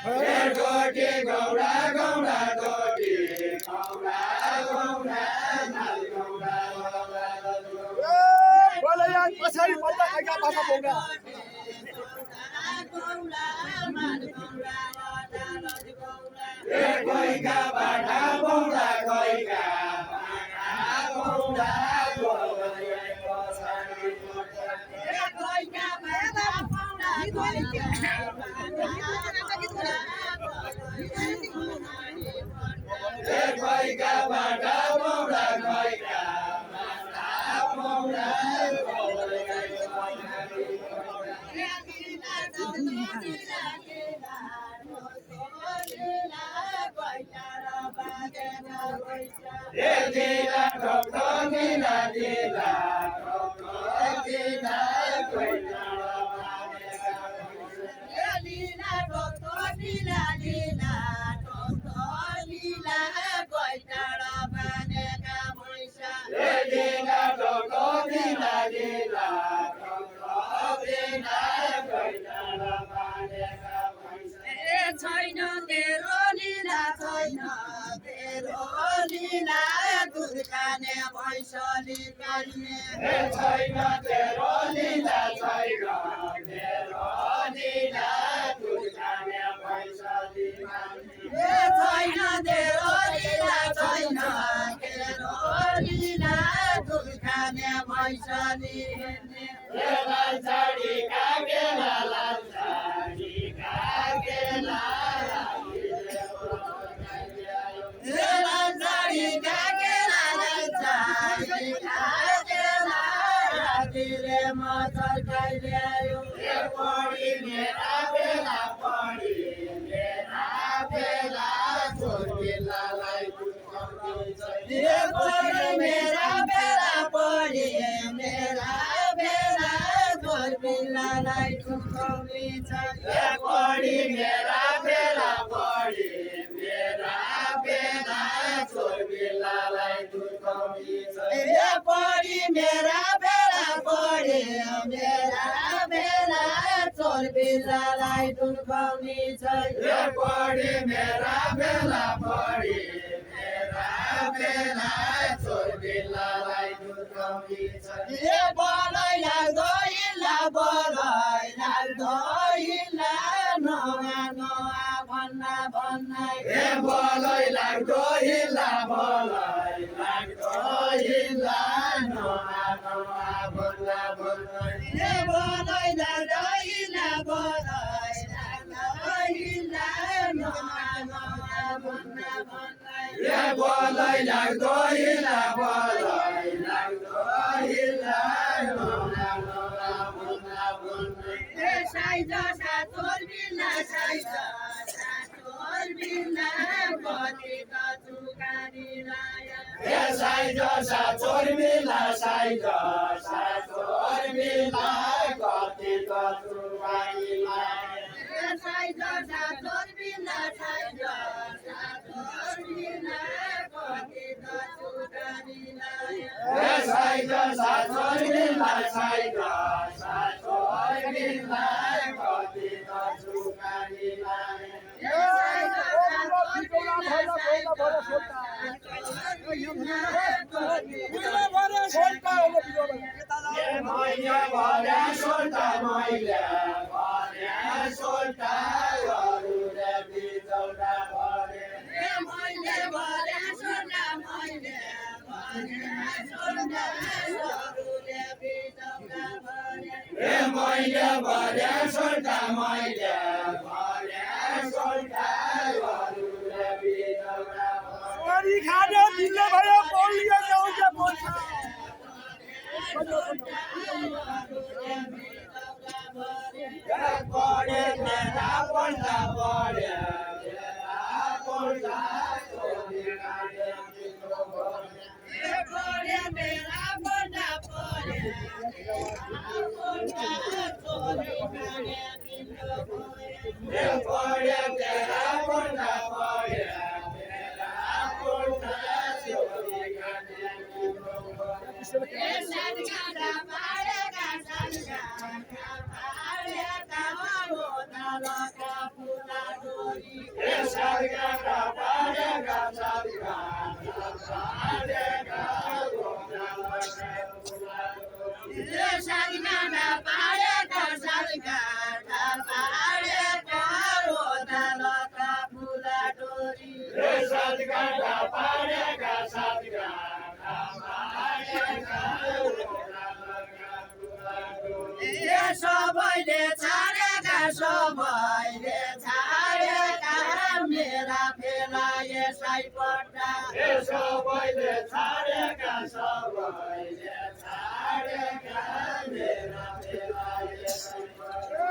गोटी गौडा गौडा गोटी गौडा गौडा नाल गौडा बोले यार पछाडि भन्दा खाइका भाषा बोल्दा कोइका बाटा गौडा कोइका बाटा गौडा कोइका बाटा Gowda कोइका Dila dokto dila dila dokto dila koina dila dokto dila dila dokto dila koina bane ka moisa dila dokto dila dila dokto dila koina bane ka moisa छैन तेरो लीला छैन तेरो लीला दूध खाने भैँसली काट्ने छैन तेरो लीला छैन तेरो लीला दूध खाने भैँसली काट्ने छैन तेरो लीला छैन तेरो लीला दूध खाने भैँसली हेर्ने झाडी कागेला लान्छाडी कागेला मेरा बेला पड़ी मेरा बेला छोरीलाई मेरा बेला पड़ी मेरा बेला छोरीलाई ठुक्काउने छ पड़ी मेरा बेला पड़ी मेरा बेला छोरीलाई ठुक्काउने छ पड़ी मेरा बेला पड़ी मेरा बेला चोर बिल्लालाई ठुक्काउने छ पड़ी मेरा बेला पड़ी मेरा बेला चोर बिल्लालाई ठुक्काउने छ बलै लाग्दो इल्ला बलै लाग्दो इल्ला नवा नवा भन्ना भन्ना बलै लाग्दो इल्ला बलै लाग्दो इल्ला नवा नवा भन्ना भन्ना बलै लाग्दो इल्ला बलै लाग्दो इल्ला नवा नवा भन्ना भन्ना बलै लाग्दो इल्ला बलै लाग्दो इल्ला नवा नवा भन्ना भन्ना साइज सातोर बिल्ला साइज सातोर बिल्ला कति त चुकानी लाया साइज सातोर बिल्ला साइज सातोर बिल्ला कति त चुकानी लाया साइज सातोर बिल्ला साइज सातोर बिल्ला कति त चुकानी लाया साइज सातोर बिल्ला साइज सातोर बिल्ला कति त चुकानी लाया Sorry, खाने दिल्ले भयो बोलिए जाउँछ बोल्छ पढे मेरा पढ्दा पढे मेरा पढ्दा पढे लका फुला डोरी सरगाटा पारेका सरगाटा पारेका सरगाटा पारेका सरगाटा पारेका रोदा लका फुला डोरी सरगाटा पारेका सरगाटा पारेका सबैले छाडेका मेरा फेला यसै पर्दा सबैले छाडेका सबैले छाडेका मेरा फेला यसै पर्दा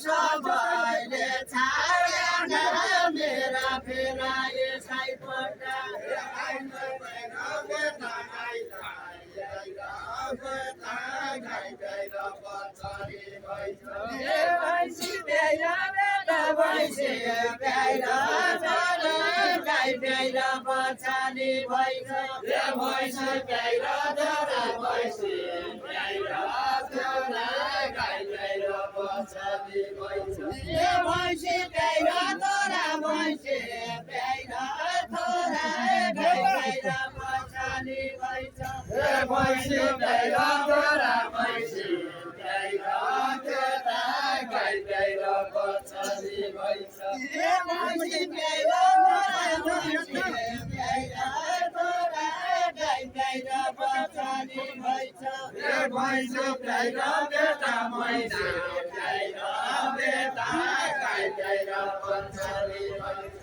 सबैले छाडेका मेरा फेला यसै पर्दा बचाली भइछ भैँसी प्याइर तोरा भैँसी प्याइर तोरा गाई बचाली भइछ भैँसी प्याइर तोरा भैँसी प्याइर तोरा गाई प्याइर बचाली भइछ भैँसी प्याइर तोरा भैँसी प्याइर तोरा गाई बचाली भइछ भैँसी प्याइर बेटा भैँसी प्याइर बेटा गाई प्याइर बचाली भइछ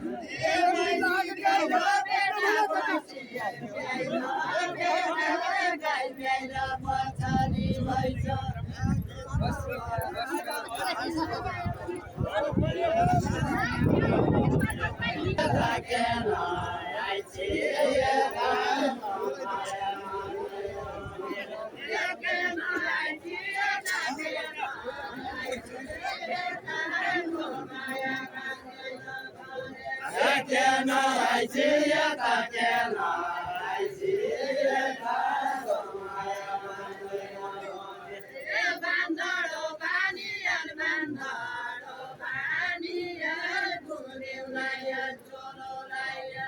Bandaro Baniel Bandaro Baniel Goliulaya Tololaya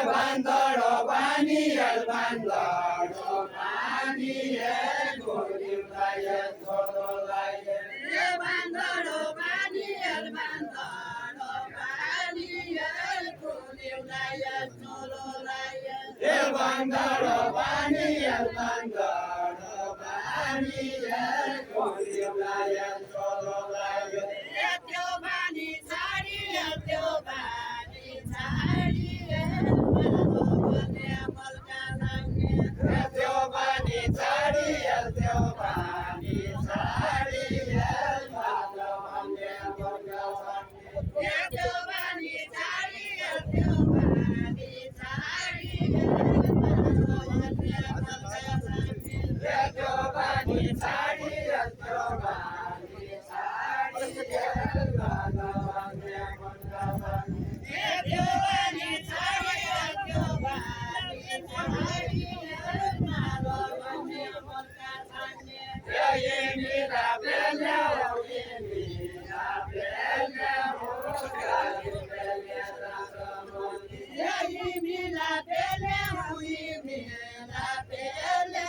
Bandaro Baniel Goliulaya Tololaya Bandaro Baniel Bandaro Baniel Goliulaya Tololaya त्यो बानी छाडी त्यो बानी छाडी मलका लाग्ने त्यो बानी छाडी त्यो बानी छाडी माधव भन्ने मलका लाग्ने त्यो बानी छाडी त्यो बानी छाडी मलका लाग्ने त्यो बानी छाडी त्यो बानी छाडी माधव भन्ने मलका लाग्ने त्यो बानी छाडी त्यो बानी छाडी माधव भन्ने मलका लाग्ने Yemina bella, yemina bella, gaji bella rakamoni. Yemina bella,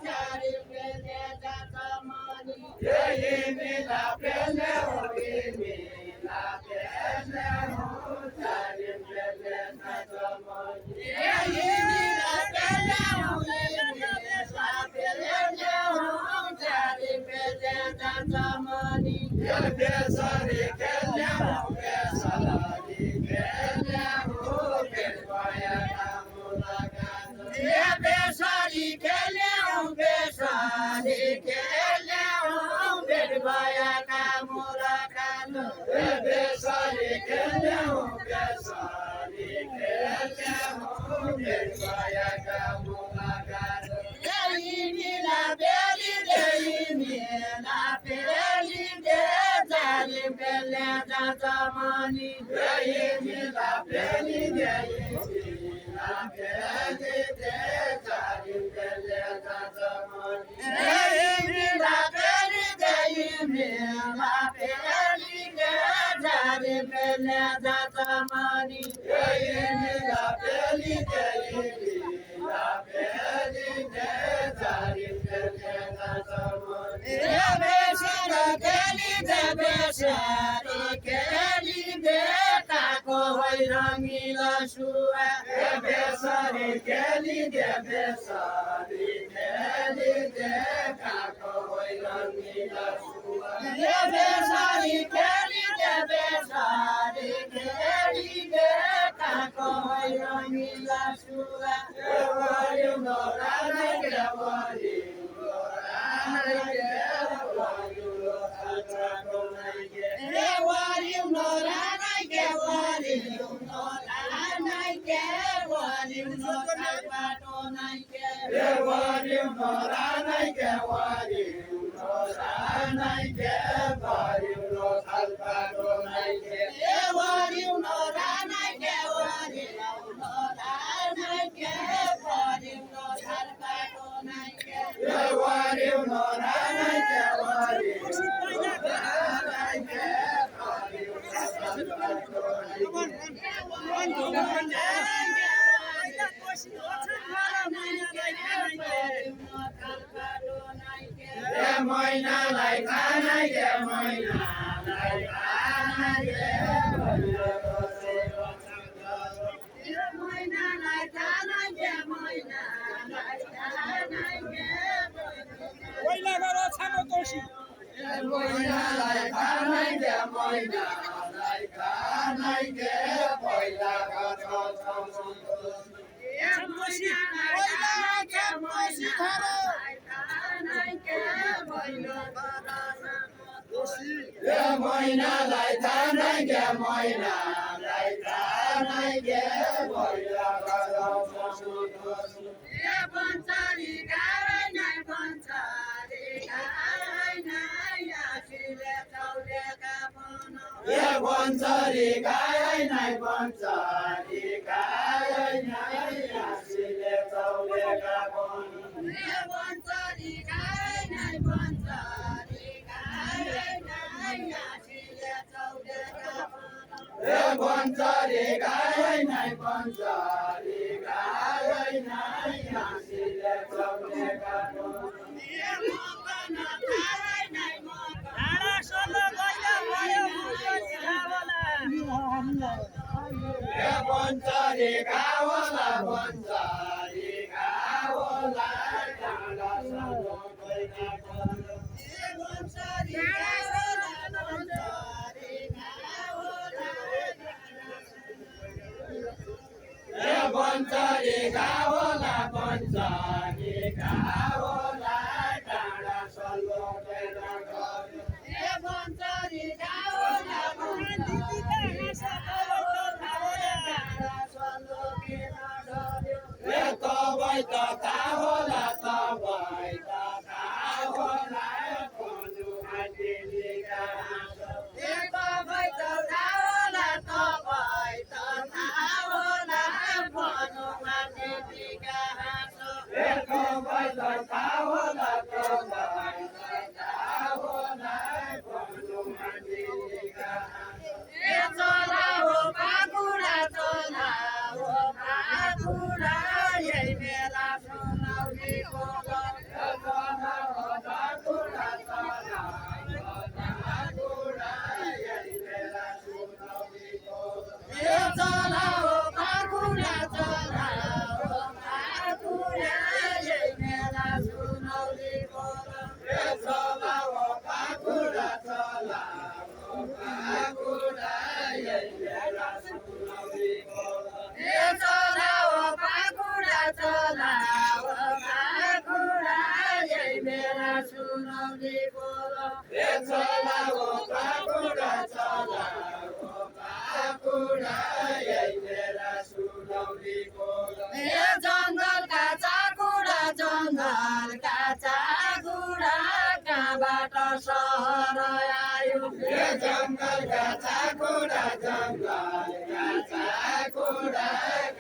jari bella rakamoni. Yemina bella, yemina bella, gaji bella rakamoni. Yemina bella, jari bella rakamoni. Besari kella, besari kella, besaya namulakano. Besari keleu, berbaya kamurakano. Besari kella, besari kella, besaya namulakano. Yemina beli, jari bella rakamoni. Yemina beli, yemina beli, jari bella rakamoni. Yemina beli, मेला पेली गे जारी पेले जाता मानी मेला पेली गे मेला पेली गे जारी पेले जाता मानी बेसर केली दे काको होई रंगीला सुआ बेसरी केली दे काको होई रंगीला सुआ बेसरी केली दे काको होई रंगीला सुआ वारी नोरा नहीं के वारी मैनालाई खाना के मैनालाई खाना के मैनालाई खाना के मैनालाई खाना के पहिला गरो छानो तोसी मैनालाई खाना के मैनालाई खाना के पहिला गरो छानो छामोसी पहिला छामोसी खारो मैनालाई खाना के मैनालाई खाना के पहिला गरो छानो पञ्चारी गाई नै पञ्चारी गाई नै आशीले चौलेका पन पञ्चारी गाई नै पञ्चारी गाई नै आशीले चौलेका पन पञ्चारी गाई नै पञ्चारी गाई नै आशीले चौलेका पन पञ्चारी गाई नै पञ्चारी गाई नै आशीले चौलेका पन आडा सोलो गइला भयो मुजोनी खावला पञ्चारी गावला पञ्चारी गावला डाँडा सलो गइला पञ्चारी गावला पञ्चारी गावला पञ्चारी गावला पञ्चारी गावला डाँडा सलो गइला पञ्चारी गावला तबै त काहोला तबै त काहोला पन्नु हातेलीका तबै त काहोला तबै त काहोला पन्नु हातेलीका तबै त काहोला तबै त काहोला पन्नु हातेलीका चला हो पाकुरा चला हो पाकुरा यही बेला सुनाउली बोला चला हो पाकुरा चला हो पाकुरा यही बेला सुनाउली बोला चला हो पाकुरा चला हो पाकुरा यही बेला सुनाउली बोला चला हो पाकुरा चला हो पाकुरा यही बेला सुनाउली बोला चला हो पाकुरा चला हो पाकुरा यही बेला सुनाउली बोला चला हो पाकुरा चला हो पाकुरा यही बेला सुनाउली बोला जङ्गलका चाकुरा जङ्गलका चाकुरा कहाँबाट सहर आयो जङ्गलका चाकुरा जङ्गलका चाकुरा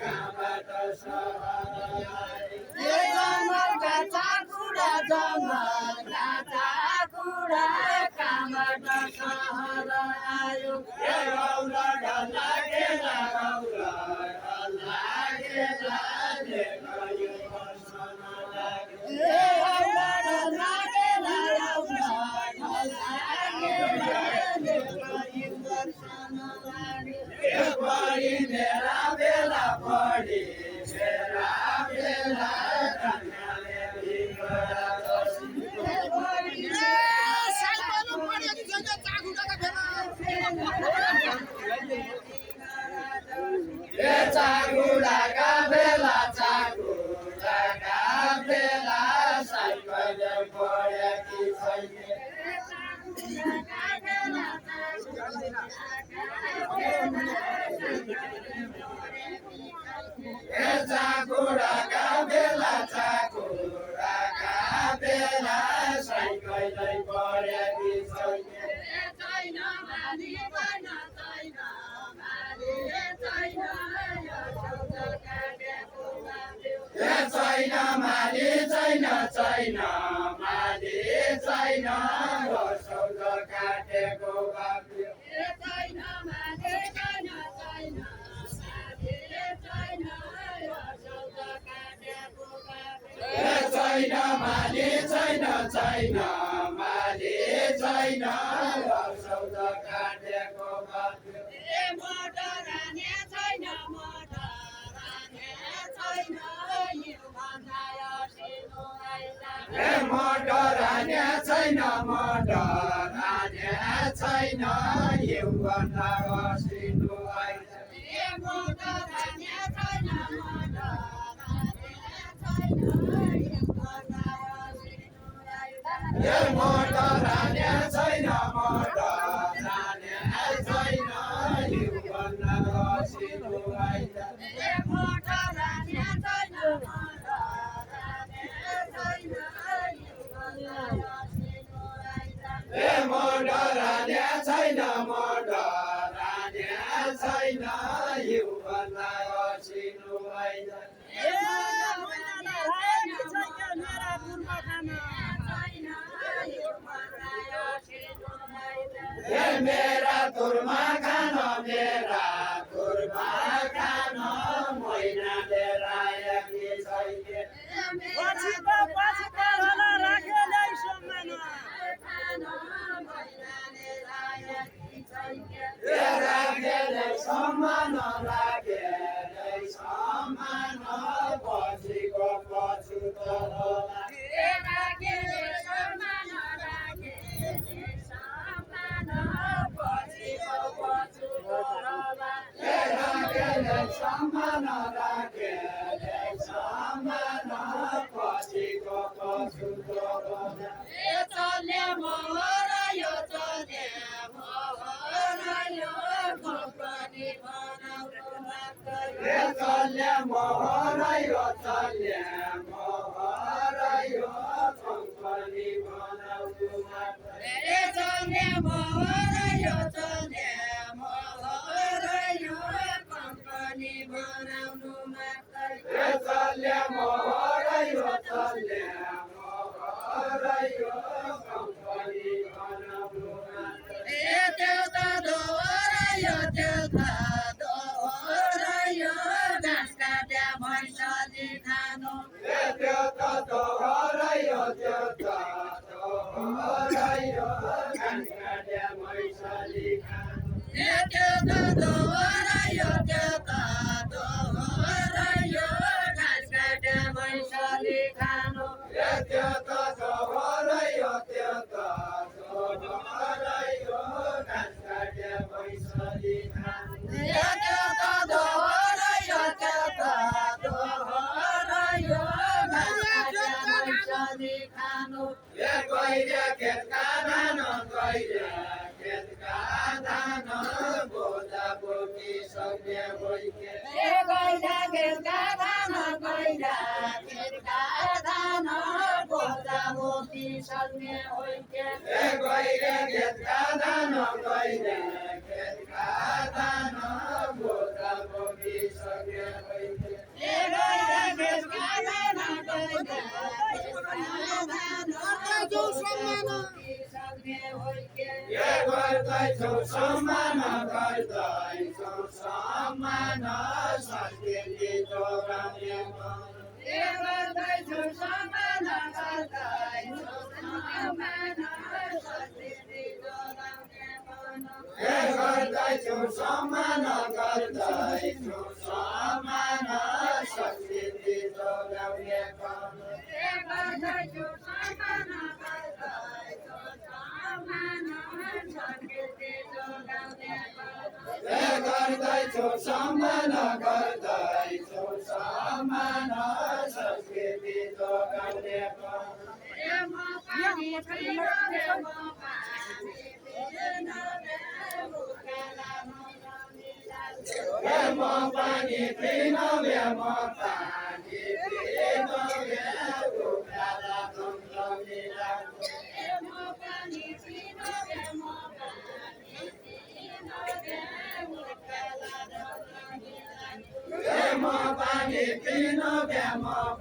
कहाँबाट सहर आयो जङ्गलका चाकुरा जङ्गलका चाकुरा आयो ए गौरा ढल्ला गेला गौरा ढल्ला गेला देखयो दर्शन लाग्यो ए गौरा ढल्ला गेला गौरा ढल्ला गेला देखयो दर्शन लाग्यो ए बढी मेरा बेला बढी मेरा बेला कन्याले भिगरा चागुडाका बेला चागुडाका बेला साइकल पढेकी छैन चागुडाका बेला चागुडाका बेला साइकल पढेकी छैन छैन माली छैन छैन माली छैन रसौल काटेको बाब्यो छैन माली छैन छैन माली छैन रसौल काटेको बाब्यो छैन माली छैन छैन माली छैन रसौल काटेको बाब्यो ए मोटरानी छैन मोटरानी छैन ए मोटरानी छैन मोटरानी छैन युवना बसिनु आइज ए मोटरानी छैन मोटरानी छैन युवना बसिनु आइज ए मोटरानी छैन मोटरानी छैन युवना बसिनु आइज ए मोटरानी छैन ए मोटरानी छैन मोटरानी छैन युवना बसिनु आइज ए मेरा तुरमा खान मेरा तुरमा खान मैनाले राखेकी छैन सम्मान राखेरै सम्मान पछिको पछुतो होला सम्मान राखेरै सम्मान पछिको पछुतो होला सम्मान राखेरै सम्मान पछिको पछुतो होला ए चले मोहर यो चले मोहर यो कम्पनी बनाउनु मात्र ए चले मोहर यो चले मोहर यो कम्पनी बनाउनु मात्र ए चले मोहर यो चले मोहर यो कम्पनी बनाउनु मात्र ए चले मोहर यो चले मोहर यो कम्पनी बनाउनु मात्र ए देउता दोहोरा यो देउता दोहोरा यो घाँस काट्या भैँसले खानु ए देउता दोहोरा यो देउता दोहोरा यो घाँस काट्या भैँसले खानु ए देउता दोहोरा यो देउता दोहोरा यो घाँस काट्या भैँसले खानु ए देउता दोहोरा यो देउता दोहोरा यो घाँस काट्या भैँसले खानु ए देउता दोहोरा यो देउता दोहोरा यो घाँस काट्या भैँसले खानु ए गइरे खेतका धान गइरे खेतका धान बोझा गर्दैछौ सम्मान गर्दैछौ सम्मान संस्कृति जोगाउने गर्दैछौ सम्मान गर्दैछौ सम्मान संस्कृति जोगाउने गर्दैछौ सम्मान गर्दैछौ सम्मान संस्कृति जोगाउने गर्दैछौ सम्मान गर्दैछौ सम्मान संस्कृति जोगाउने गर्दैछौ सम्मान गर्दैछौ सम्मान संस्कृति जोगाउने पानी पिन पानी पिन उकाला कम्लाउनेला पानी पिन पानी पिन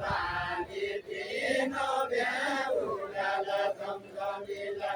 पानी पिन उकाला कम्लाउनेला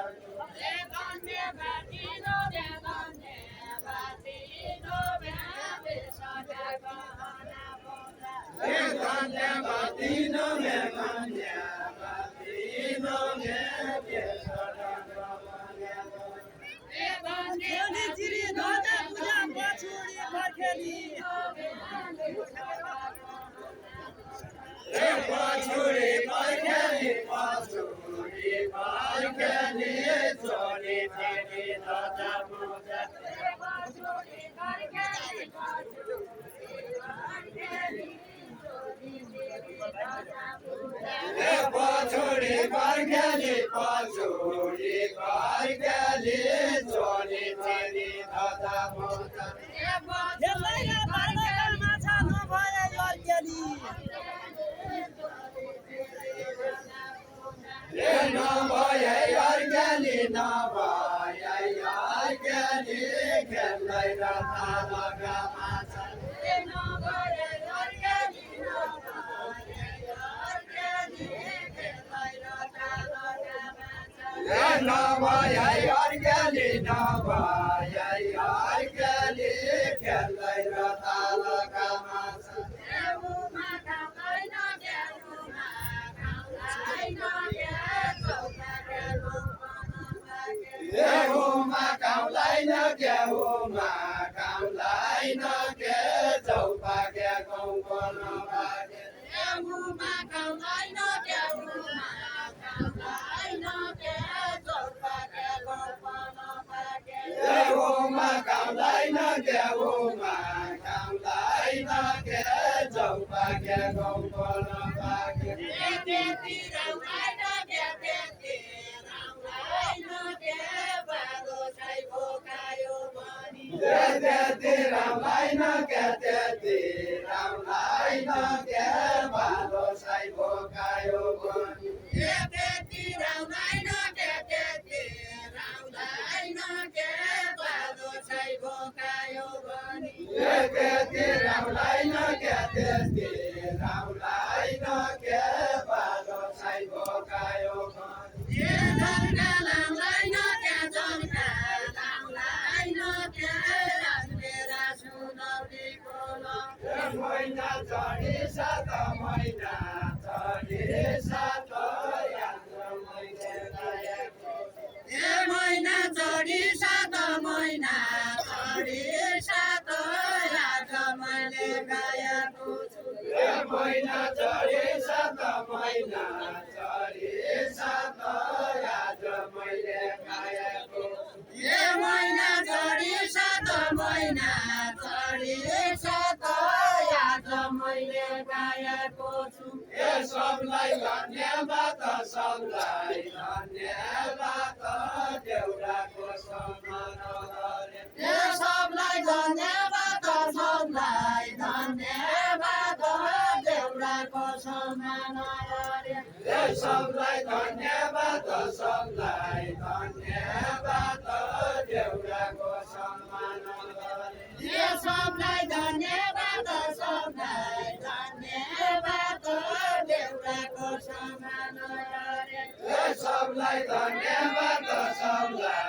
पछोडी बर्खेली पछोडी बर्खेली छोरी छोरी धजा मोजा नभए अर्ग्याली नभए अर्ग्याली खेल्दै रथा लगा माछा नभए अर्ग्याली नभए अर्ग्याली खेल्दै रथा लगा माछा गेहुमा काउलाइन गेहुमा काउलाइन गे चौपाके गाउँको नभागे गेहुमा काउलाइन गेहुमा काउलाइन गे चौपाके गाउँको नभागे गेहुमा काउलाइन गेहुमा काउलाइन गे चौपाके गाउँको नभागे त्यति रामलाई न त्यति रामलाई न भालो साई भोकायो भनी त्यति रामलाई न त्यति रामलाई न भालो साई भोकायो भनी त्यति रामलाई न त्यति रामलाई न भालो साई भोकायो भनी महिना चढी सात महिना चढी सात महिना चढी सात महिना चढी सात आज मैले गाएको छु महिना चढी सात महिना चढी सात आज मैले गाएको महिना चढी सात महिना चढी सात मैले गाएको छु सबलाई धन्यवाद सबलाई धन्यवाद देउराको सम्मान गरे सबलाई धन्यवाद सबलाई धन्यवाद देउराको सम्मान गरे सबलाई धन्यवाद सबलाई धन्यवाद देउराको सम्मान गरे सबलाई धन्यवाद सबलाई धन्यवाद देउराको सम्मान गरे सबलाई धन्यवाद सबलाई